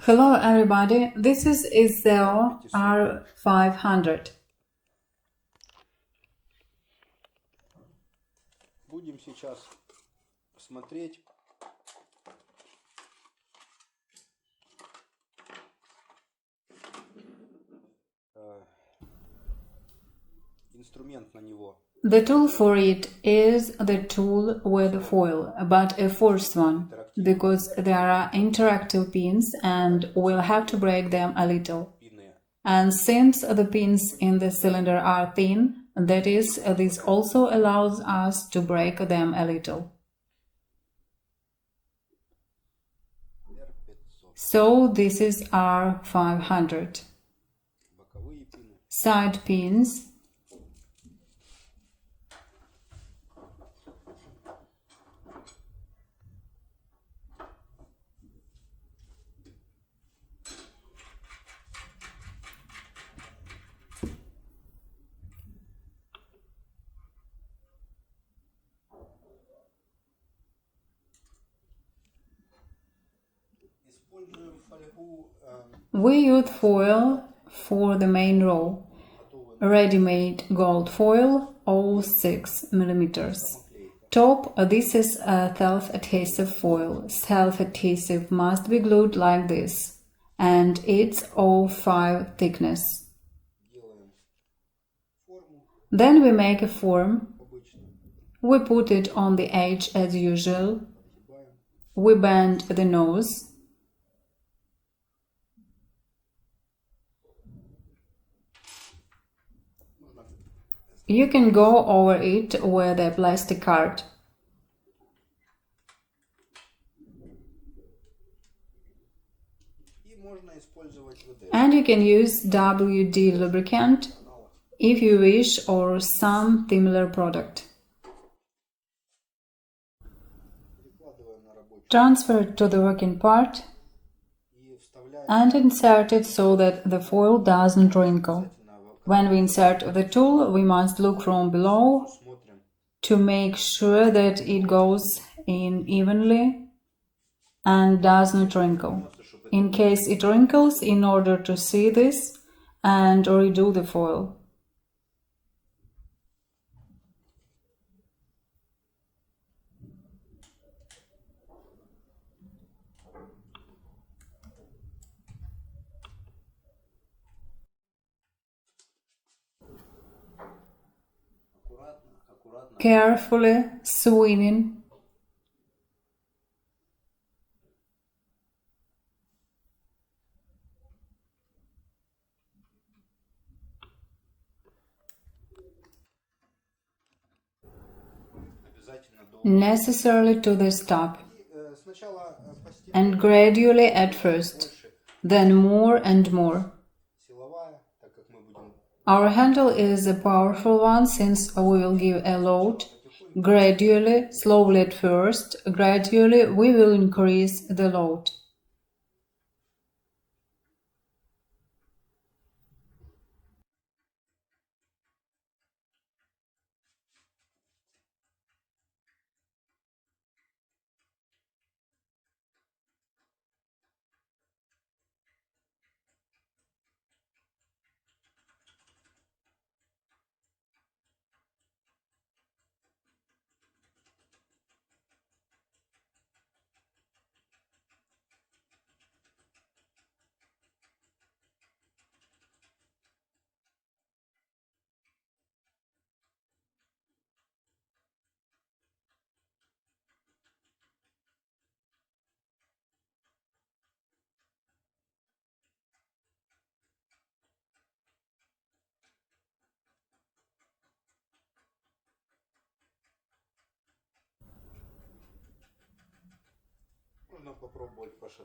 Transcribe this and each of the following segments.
Hello everybody, this is ISEO R500. Будем сейчас смотреть инструмент на него. The tool for it is the tool with foil, but a forced one, because there are interactive pins and we'll have to break them a little. And since the pins in the cylinder are thin, that is, this also allows us to break them a little. So this is R500. Side pins. We use foil for the main row, ready-made gold foil, 06 mm. Top, this is a self-adhesive foil. Self-adhesive must be glued like this, and it's 0.5 thickness. Then we make a form. We put it on the edge as usual. We bend the nose. You can go over it with a plastic card. And you can use WD lubricant if you wish, or some similar product. Transfer it to the working part and insert it so that the foil doesn't wrinkle. When we insert the tool, we must look from below to make sure that it goes in evenly and does not wrinkle. In case it wrinkles, in order to see this and redo the foil. Carefully swinging. Necessarily to the stop, and gradually at first, then more and more. Our handle is a powerful one since we will give a load. Gradually, slowly at first, gradually we will increase the load.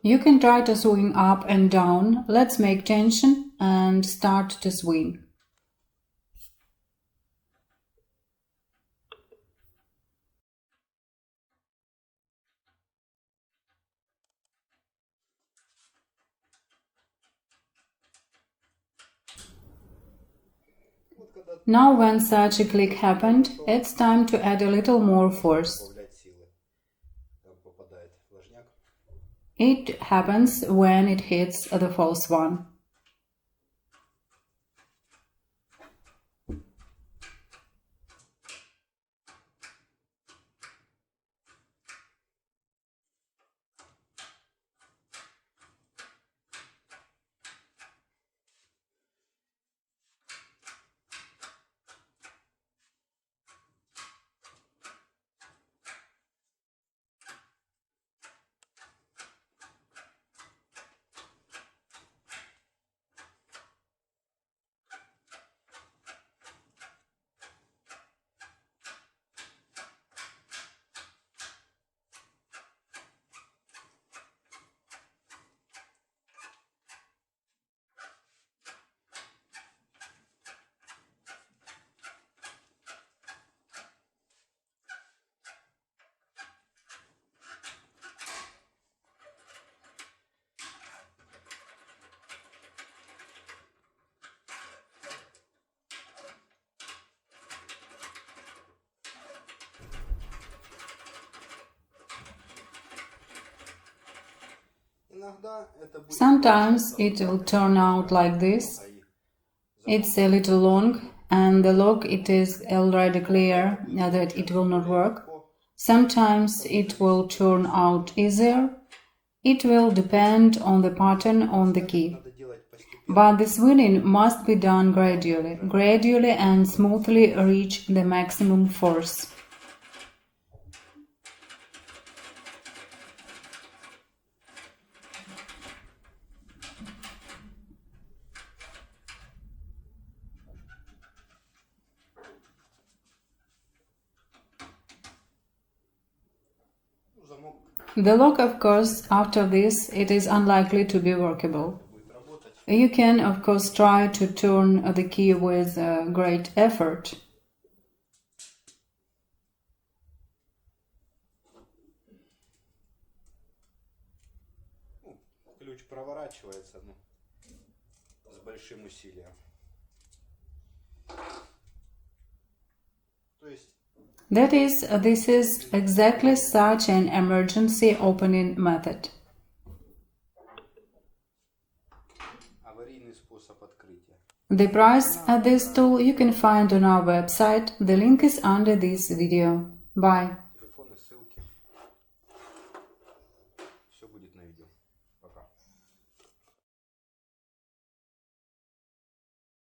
You can try to swing up and down. Let's make tension and start to swing. Now when such a click happened, it's time to add a little more force. It happens when it hits the false one. Sometimes it will turn out like this. It's a little long, and the lock it is already clear that it will not work. Sometimes it will turn out easier. It will depend on the pattern on the key. But the swinging must be done gradually and smoothly reach the maximum force. The lock, of course, after this, it is unlikely to be workable. You can, of course, try to turn the key with great effort. Ключ проворачивается, с большим усилием. That is, this is exactly such an emergency opening method. The price of this tool you can find on our website. The link is under this video. Bye.